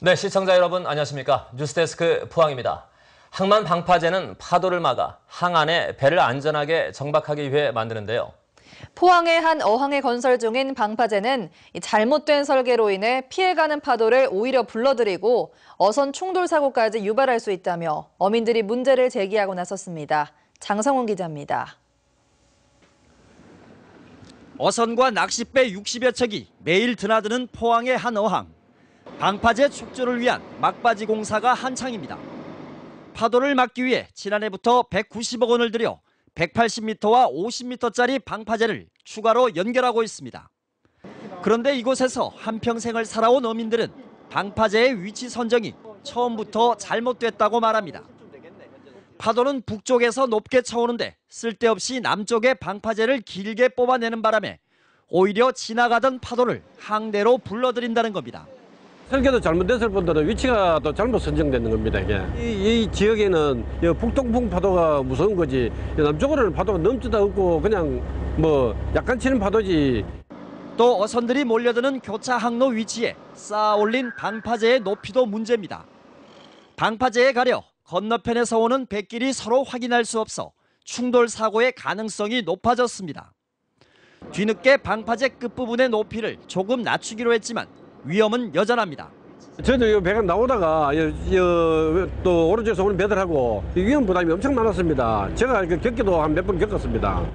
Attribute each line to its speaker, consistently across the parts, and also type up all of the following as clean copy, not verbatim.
Speaker 1: 네, 시청자 여러분 안녕하십니까. 뉴스데스크 포항입니다. 항만 방파제는 파도를 막아 항 안에 배를 안전하게 정박하기 위해 만드는데요.
Speaker 2: 포항의 한 어항에 건설 중인 방파제는 잘못된 설계로 인해 피해가는 파도를 오히려 불러들이고 어선 충돌 사고까지 유발할 수 있다며 어민들이 문제를 제기하고 나섰습니다. 장성훈 기자입니다.
Speaker 3: 어선과 낚싯배 60여 척이 매일 드나드는 포항의 한 어항. 방파제 축조를 위한 막바지 공사가 한창입니다. 파도를 막기 위해 지난해부터 190억 원을 들여 180m와 50m짜리 방파제를 추가로 연결하고 있습니다. 그런데 이곳에서 한평생을 살아온 어민들은 방파제의 위치 선정이 처음부터 잘못됐다고 말합니다. 파도는 북쪽에서 높게 쳐오는데 쓸데없이 남쪽에 방파제를 길게 뽑아내는 바람에 오히려 지나가던 파도를 항대로 불러들인다는 겁니다.
Speaker 4: 설계도 잘못됐을 뿐더러 위치가 또 잘못 선정되는 겁니다. 이게. 이 지역에는 북동풍 파도가 무서운 거지 남쪽으로는 파도가 넘지도 않고 그냥 뭐 약간 치는 파도지.
Speaker 3: 또 어선들이 몰려드는 교차 항로 위치에 쌓아 올린 방파제의 높이도 문제입니다. 방파제에 가려 건너편에서 오는 배끼리 서로 확인할 수 없어 충돌 사고의 가능성이 높아졌습니다. 뒤늦게 방파제 끝부분의 높이를 조금 낮추기로 했지만 위험은 여전합니다.
Speaker 4: 저도 이 배가 나오다가 또 오른쪽에서 오는 배들하고 위험 부담이 엄청 많았습니다. 제가 겪기도 한 몇 번 겪었습니다.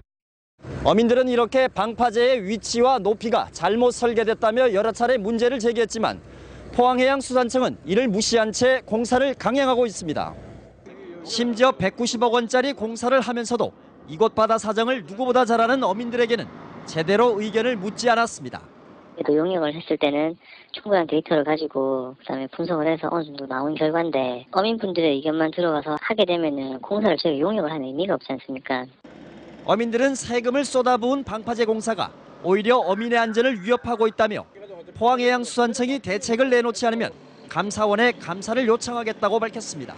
Speaker 3: 어민들은 이렇게 방파제의 위치와 높이가 잘못 설계됐다며 여러 차례 문제를 제기했지만 포항해양수산청은 이를 무시한 채 공사를 강행하고 있습니다. 심지어 190억 원짜리 공사를 하면서도 이곳 바다 사정을 누구보다 잘 아는 어민들에게는 제대로 의견을 묻지 않았습니다.
Speaker 5: 용역을 했을 때는 충분한 데이터를 가지고 그다음에 분석을 해서 어느 정도 나온 결과인데 어민분들의 의견만 들어가서 하게 되면은 공사를 저희가 용역을 하는 의미가 없지 않습니까?
Speaker 3: 어민들은 세금을 쏟아부은 방파제 공사가 오히려 어민의 안전을 위협하고 있다며 포항해양수산청이 대책을 내놓지 않으면 감사원에 감사를 요청하겠다고 밝혔습니다.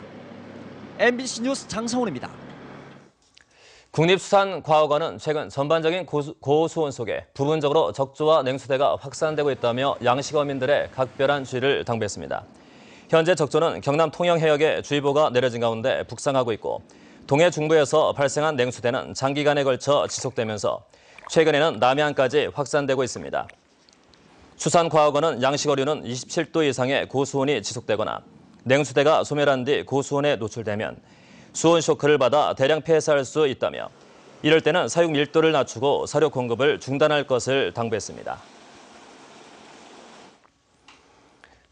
Speaker 3: MBC 뉴스 장성훈입니다.
Speaker 1: 국립수산과학원은 최근 전반적인 고수온 속에 부분적으로 적조와 냉수대가 확산되고 있다며 양식어민들의 각별한 주의를 당부했습니다. 현재 적조는 경남 통영 해역에 주의보가 내려진 가운데 북상하고 있고 동해 중부에서 발생한 냉수대는 장기간에 걸쳐 지속되면서 최근에는 남해안까지 확산되고 있습니다. 수산과학원은 양식어류는 27도 이상의 고수온이 지속되거나 냉수대가 소멸한 뒤 고수온에 노출되면 수온 쇼크를 받아 대량 폐사할 수 있다며 이럴 때는 사육 밀도를 낮추고 사료 공급을 중단할 것을 당부했습니다.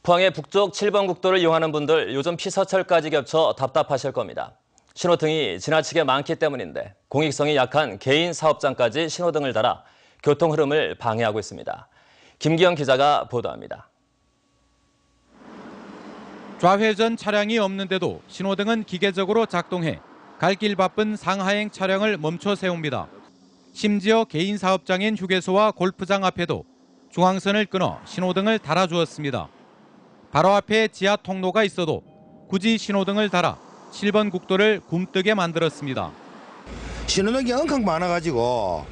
Speaker 1: 포항의 북쪽 7번 국도를 이용하는 분들 요즘 피서철까지 겹쳐 답답하실 겁니다. 신호등이 지나치게 많기 때문인데 공익성이 약한 개인 사업장까지 신호등을 달아 교통 흐름을 방해하고 있습니다. 김기영 기자가 보도합니다.
Speaker 6: 좌회전 차량이 없는데도 신호등은 기계적으로 작동해 갈 길 바쁜 상하행 차량을 멈춰 세웁니다. 심지어 개인 사업장인 휴게소와 골프장 앞에도 중앙선을 끊어 신호등을 달아주었습니다. 바로 앞에 지하 통로가 있어도 굳이 신호등을 달아 7번 국도를 굼뜨게 만들었습니다.
Speaker 7: 신호등이 엉컥 많아가지고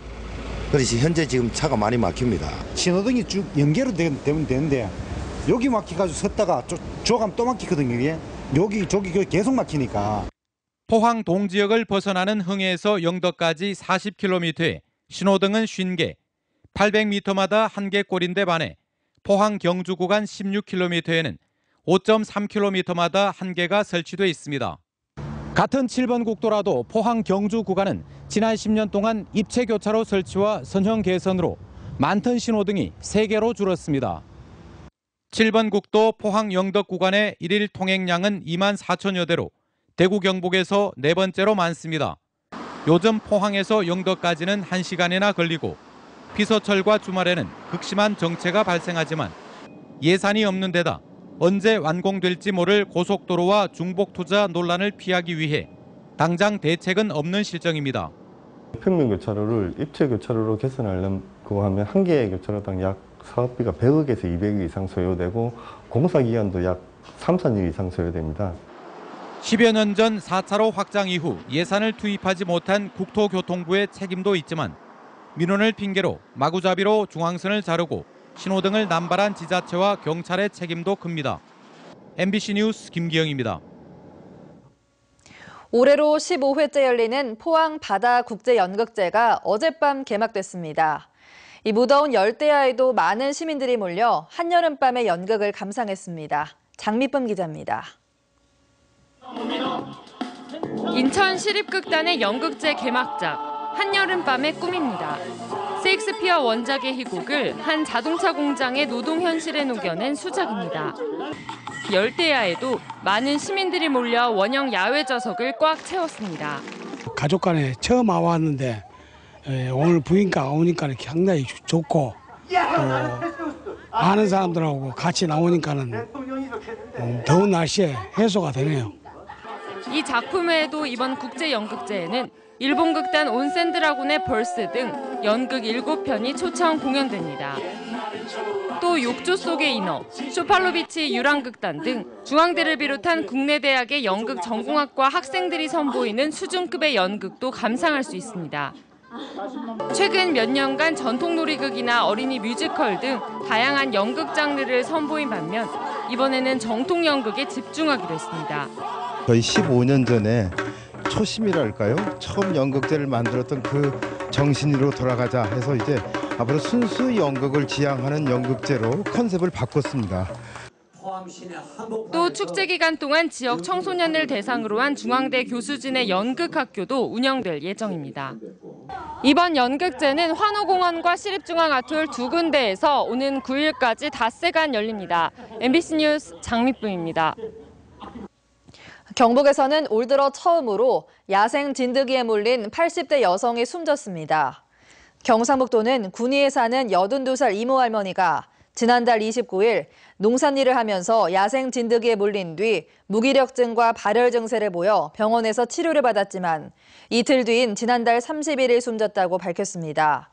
Speaker 7: 그래서 현재 지금 차가 많이 막힙니다.
Speaker 8: 신호등이 쭉 연계로 되면 되는데 여기 막혀가지고 섰다가 저 가면 또 막히거든요. 여기 저기 계속 막히니까.
Speaker 6: 포항 동지역을 벗어나는 흥해에서 영덕까지 40km에 신호등은 50개, 800m마다 1개 꼴인데 반해 포항 경주 구간 16km에는 5.3km마다 1개가 설치돼 있습니다. 같은 7번 국도라도 포항 경주 구간은 지난 10년 동안 입체 교차로 설치와 선형 개선으로 많던 신호등이 3개로 줄었습니다. 7번 국도 포항 영덕 구간의 일일 통행량은 2만 4천여 대로 대구 경북에서 4번째로 많습니다. 요즘 포항에서 영덕까지는 1시간이나 걸리고 피서철과 주말에는 극심한 정체가 발생하지만 예산이 없는 데다 언제 완공될지 모를 고속도로와 중복투자 논란을 피하기 위해 당장 대책은 없는 실정입니다.
Speaker 9: 평면 교차로를 입체 교차로로 개선하려고 하면 한 개의 교차로당 약 사업비가 100억에서 200억 이상 소요되고 공사 기간도 약 3, 4년 이상 소요됩니다.
Speaker 6: 10여 년 전 4차로 확장 이후 예산을 투입하지 못한 국토교통부의 책임도 있지만 민원을 핑계로 마구잡이로 중앙선을 자르고 신호등을 남발한 지자체와 경찰의 책임도 큽니다. MBC 뉴스 김기영입니다.
Speaker 2: 올해로 15회째 열리는 포항 바다국제연극제가 어젯밤 개막됐습니다. 이 무더운 열대야에도 많은 시민들이 몰려 한여름밤의 연극을 감상했습니다. 장미쁨 기자입니다.
Speaker 10: 인천 시립극단의 연극제 개막작 한여름밤의 꿈입니다. 셰익스피어 원작의 희곡을 한 자동차 공장의 노동 현실에 녹여낸 수작입니다. 열대야에도 많은 시민들이 몰려 원형 야외 좌석을 꽉 채웠습니다.
Speaker 11: 가족 간에 처음 와봤는데 오늘 부인과 오니까 상당히 좋고 또 아는 사람들하고 같이 나오니까는 더운 날씨에 해소가 되네요.
Speaker 10: 이 작품 외에도 이번 국제연극제에는 일본 극단 온센드라곤의 벌스 등 연극 7편이 초청 공연됩니다. 또 욕조 속의 인어, 쇼팔로비치 유랑극단 등 중앙대를 비롯한 국내 대학의 연극 전공학과 학생들이 선보이는 수준급의 연극도 감상할 수 있습니다. 최근 몇 년간 전통놀이극이나 어린이 뮤지컬 등 다양한 연극 장르를 선보인 반면 이번에는 정통 연극에 집중하기로 했습니다.
Speaker 12: 거의 15년 전에 초심이랄까요? 처음 연극제를 만들었던 그 정신으로 돌아가자 해서 이제 앞으로 순수 연극을 지향하는 연극제로 컨셉을 바꿨습니다.
Speaker 10: 또 축제 기간 동안 지역 청소년을 대상으로 한 중앙대 교수진의 연극학교도 운영될 예정입니다. 이번 연극제는 환호공원과 시립중앙아트홀 두 군데에서 오는 9일까지 닷새간 열립니다. MBC 뉴스 장미쁨입니다.
Speaker 2: 경북에서는 올 들어 처음으로 야생 진드기에 몰린 80대 여성이 숨졌습니다. 경상북도는 군위에 사는 82살 이모 할머니가 지난달 29일 농산일을 하면서 야생 진드기에 몰린 뒤 무기력증과 발열 증세를 보여 병원에서 치료를 받았지만 이틀 뒤인 지난달 31일 숨졌다고 밝혔습니다.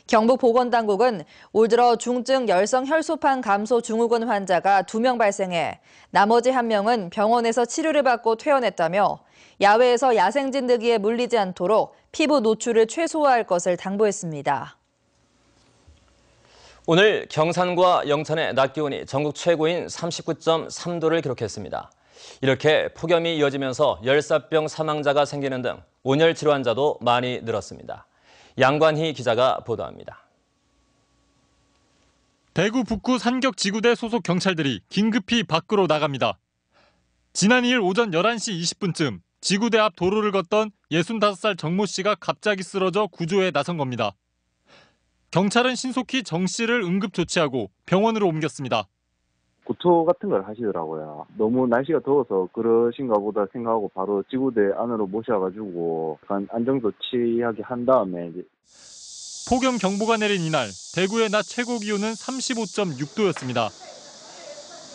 Speaker 2: 경북보건당국은 올 들어 중증 열성 혈소판 감소 증후군 환자가 2명 발생해 나머지 1명은 병원에서 치료를 받고 퇴원했다며 야외에서 야생 진드기에 물리지 않도록 피부 노출을 최소화할 것을 당부했습니다.
Speaker 1: 오늘 경산과 영천의 낮 기온이 전국 최고인 39.3도를 기록했습니다. 이렇게 폭염이 이어지면서 열사병 사망자가 생기는 등 온열 질환자도 많이 늘었습니다. 양관희 기자가 보도합니다.
Speaker 13: 대구 북구 산격지구대 소속 경찰들이 긴급히 밖으로 나갑니다. 지난 2일 오전 11시 20분쯤 지구대 앞 도로를 걷던 65살 정모 씨가 갑자기 쓰러져 구조에 나선 겁니다. 경찰은 신속히 정 씨를 응급 조치하고 병원으로 옮겼습니다.
Speaker 14: 구토 같은 걸 하시더라고요. 너무 날씨가 더워서 그러신가 보다 생각하고 바로 지구대 안으로 모셔가지고 약간 안정조치하게 한 다음에
Speaker 13: 폭염 경보가 내린 이날 대구의 낮 최고 기온은 35.6도였습니다.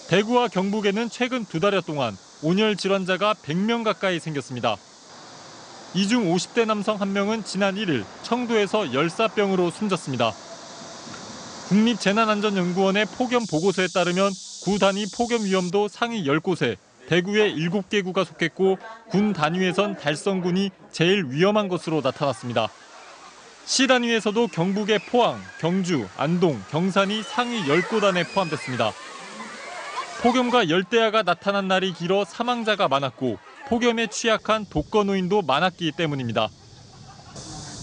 Speaker 13: 대구와 경북에는 최근 2달여 동안 온열 질환자가 100명 가까이 생겼습니다. 이 중 50대 남성 1명은 지난 1일 청도에서 열사병으로 숨졌습니다. 국립재난안전연구원의 폭염 보고서에 따르면 구 단위 폭염 위험도 상위 10곳에 대구의 7개 구가 속했고 군 단위에선 달성군이 제일 위험한 것으로 나타났습니다. 시 단위에서도 경북의 포항, 경주, 안동, 경산이 상위 10곳 안에 포함됐습니다. 폭염과 열대야가 나타난 날이 길어 사망자가 많았고 폭염에 취약한 독거노인도 많았기 때문입니다.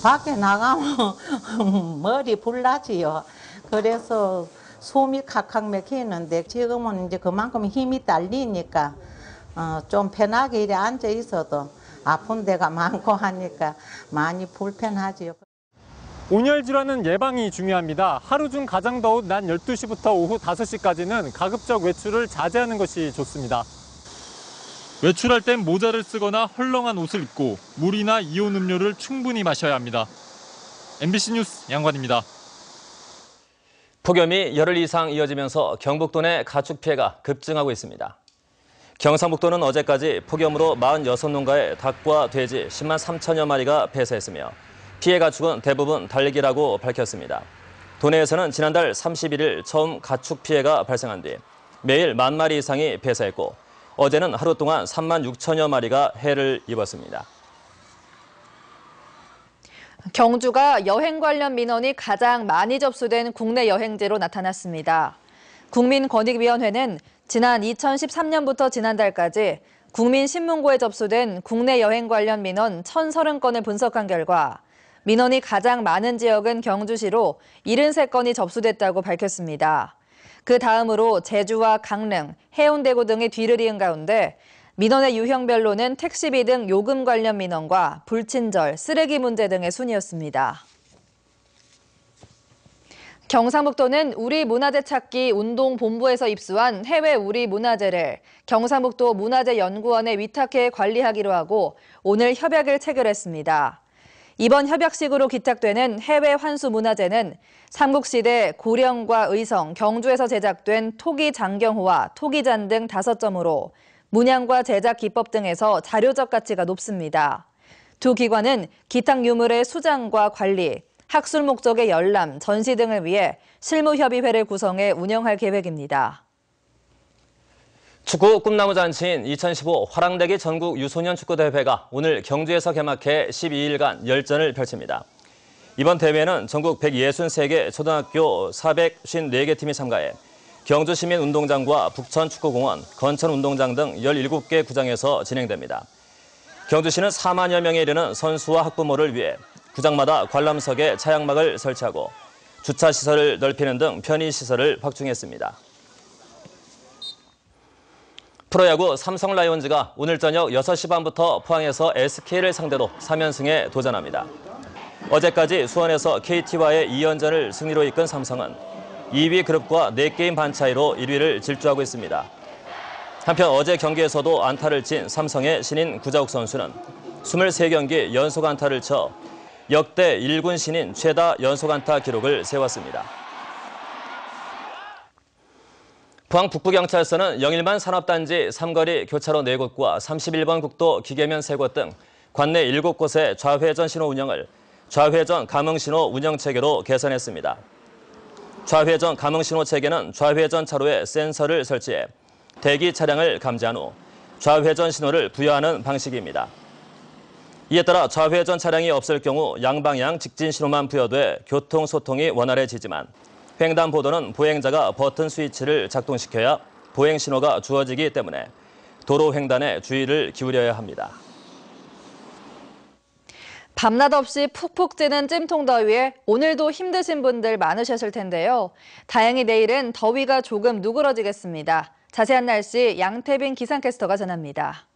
Speaker 15: 밖에 나가면 머리 불나지요. 그래서 숨이 칵칵 막히는데 지금은 이제 그만큼 힘이 딸리니까 좀 편하게 이래 앉아 있어도 아픈 데가 많고 하니까 많이 불편하지요.
Speaker 13: 온열 질환은 예방이 중요합니다. 하루 중 가장 더운 낮 12시부터 오후 5시까지는 가급적 외출을 자제하는 것이 좋습니다. 외출할 땐 모자를 쓰거나 헐렁한 옷을 입고 물이나 이온 음료를 충분히 마셔야 합니다. MBC 뉴스 양관입니다.
Speaker 1: 폭염이 열흘 이상 이어지면서 경북도 내 가축 피해가 급증하고 있습니다. 경상북도는 어제까지 폭염으로 46농가의 닭과 돼지 10만 3천여 마리가 폐사했으며 피해 가축은 대부분 달기라고 밝혔습니다. 도내에서는 지난달 31일 처음 가축 피해가 발생한 뒤 매일 10,000마리 이상이 폐사했고 어제는 하루 동안 3만 6천여 마리가 해를 입었습니다.
Speaker 2: 경주가 여행 관련 민원이 가장 많이 접수된 국내 여행지로 나타났습니다. 국민권익위원회는 지난 2013년부터 지난달까지 국민신문고에 접수된 국내 여행 관련 민원 1,030건을 분석한 결과 민원이 가장 많은 지역은 경주시로 73건이 접수됐다고 밝혔습니다. 그 다음으로 제주와 강릉, 해운대구 등이 뒤를 이은 가운데 민원의 유형별로는 택시비 등 요금 관련 민원과 불친절, 쓰레기 문제 등의 순이었습니다. 경상북도는 우리문화재 찾기 운동본부에서 입수한 해외 우리문화재를 경상북도 문화재연구원에 위탁해 관리하기로 하고 오늘 협약을 체결했습니다. 이번 협약식으로 기탁되는 해외 환수 문화재는 삼국시대 고령과 의성, 경주에서 제작된 토기 장경호와 토기잔 등 5점으로 문양과 제작 기법 등에서 자료적 가치가 높습니다. 두 기관은 기탁 유물의 수장과 관리, 학술 목적의 열람, 전시 등을 위해 실무협의회를 구성해 운영할 계획입니다.
Speaker 1: 축구 꿈나무 잔치인 2015 화랑대기 전국 유소년 축구대회가 오늘 경주에서 개막해 12일간 열전을 펼칩니다. 이번 대회는 전국 163개 초등학교 454개 팀이 참가해 경주시민운동장과 북천축구공원, 건천운동장 등 17개 구장에서 진행됩니다. 경주시는 4만여 명에 이르는 선수와 학부모를 위해 구장마다 관람석에 차양막을 설치하고 주차시설을 넓히는 등 편의시설을 확충했습니다. 프로야구 삼성 라이온즈가 오늘 저녁 6시 반부터 포항에서 SK를 상대로 3연승에 도전합니다. 어제까지 수원에서 KT와의 2연전을 승리로 이끈 삼성은 2위 그룹과 4게임 반 차이로 1위를 질주하고 있습니다. 한편 어제 경기에서도 안타를 친 삼성의 신인 구자욱 선수는 23경기 연속 안타를 쳐 역대 1군 신인 최다 연속 안타 기록을 세웠습니다. 포항 북부경찰서는 영일만 산업단지 삼거리 교차로 4곳과 31번 국도 기계면 3곳 등 관내 7곳의 좌회전 신호 운영을 좌회전 감응 신호 운영 체계로 개선했습니다. 좌회전 감응 신호 체계는 좌회전 차로에 센서를 설치해 대기 차량을 감지한 후 좌회전 신호를 부여하는 방식입니다. 이에 따라 좌회전 차량이 없을 경우 양방향 직진 신호만 부여돼 교통소통이 원활해지지만 횡단보도는 보행자가 버튼 스위치를 작동시켜야 보행 신호가 주어지기 때문에 도로 횡단에 주의를 기울여야 합니다.
Speaker 2: 밤낮 없이 푹푹 찌는 찜통더위에 오늘도 힘드신 분들 많으셨을 텐데요. 다행히 내일은 더위가 조금 누그러지겠습니다. 자세한 날씨 양태빈 기상캐스터가 전합니다.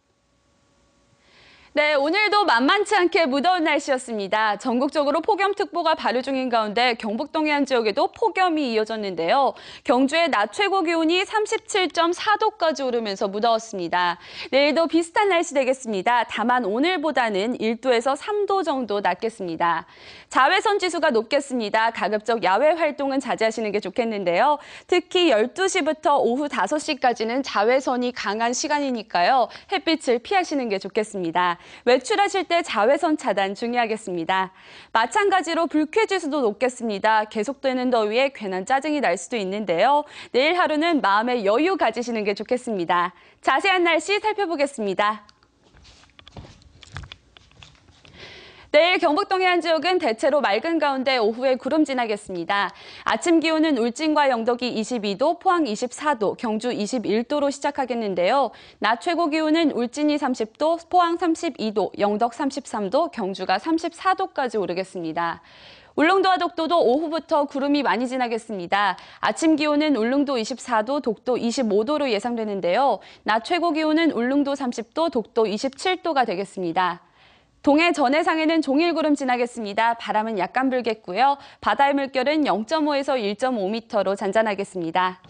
Speaker 16: 네, 오늘도 만만치 않게 무더운 날씨였습니다. 전국적으로 폭염특보가 발효 중인 가운데 경북 동해안 지역에도 폭염이 이어졌는데요. 경주의 낮 최고 기온이 37.4도까지 오르면서 무더웠습니다. 내일도 비슷한 날씨 되겠습니다. 다만 오늘보다는 1도에서 3도 정도 낮겠습니다. 자외선 지수가 높겠습니다. 가급적 야외 활동은 자제하시는 게 좋겠는데요. 특히 12시부터 오후 5시까지는 자외선이 강한 시간이니까요. 햇빛을 피하시는 게 좋겠습니다. 외출하실 때 자외선 차단 중요하겠습니다. 마찬가지로 불쾌지수도 높겠습니다. 계속되는 더위에 괜한 짜증이 날 수도 있는데요. 내일 하루는 마음의 여유 가지시는 게 좋겠습니다. 자세한 날씨 살펴보겠습니다. 내일 경북 동해안 지역은 대체로 맑은 가운데 오후에 구름 지나겠습니다. 아침 기온은 울진과 영덕이 22도, 포항 24도, 경주 21도로 시작하겠는데요. 낮 최고 기온은 울진이 30도, 포항 32도, 영덕 33도, 경주가 34도까지 오르겠습니다. 울릉도와 독도도 오후부터 구름이 많이 지나겠습니다. 아침 기온은 울릉도 24도, 독도 25도로 예상되는데요. 낮 최고 기온은 울릉도 30도, 독도 27도가 되겠습니다. 동해 전해상에는 종일구름 지나겠습니다. 바람은 약간 불겠고요. 바다의 물결은 0.5에서 1.5m로 잔잔하겠습니다.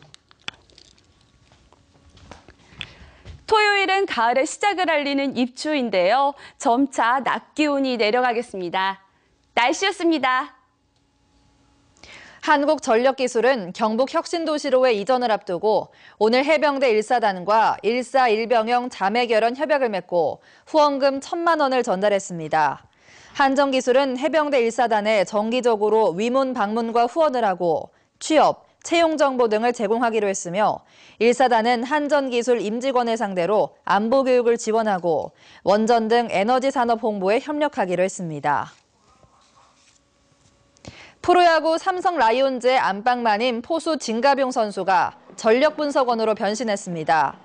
Speaker 16: 토요일은 가을의 시작을 알리는 입추인데요. 점차 낮 기온이 내려가겠습니다. 날씨였습니다.
Speaker 2: 한국전력기술은 경북 혁신도시로의 이전을 앞두고 오늘 해병대 1사단과 1사1병영 자매결연 협약을 맺고 후원금 1,000만 원을 전달했습니다. 한전기술은 해병대 1사단에 정기적으로 위문 방문과 후원을 하고 취업, 채용 정보 등을 제공하기로 했으며 1사단은 한전기술 임직원을 상대로 안보교육을 지원하고 원전 등 에너지 산업 홍보에 협력하기로 했습니다. 프로야구 삼성 라이온즈의 안방마님 포수 진가병 선수가 전력 분석원으로 변신했습니다.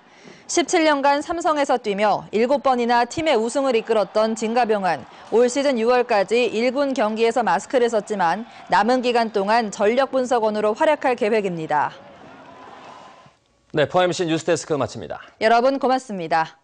Speaker 2: 17년간 삼성에서 뛰며 7번이나 팀의 우승을 이끌었던 진가병은 올 시즌 6월까지 1군 경기에서 마스크를 썼지만 남은 기간 동안 전력 분석원으로 활약할 계획입니다.
Speaker 1: 네, 포항MC 뉴스데스크 마칩니다.
Speaker 2: 여러분 고맙습니다.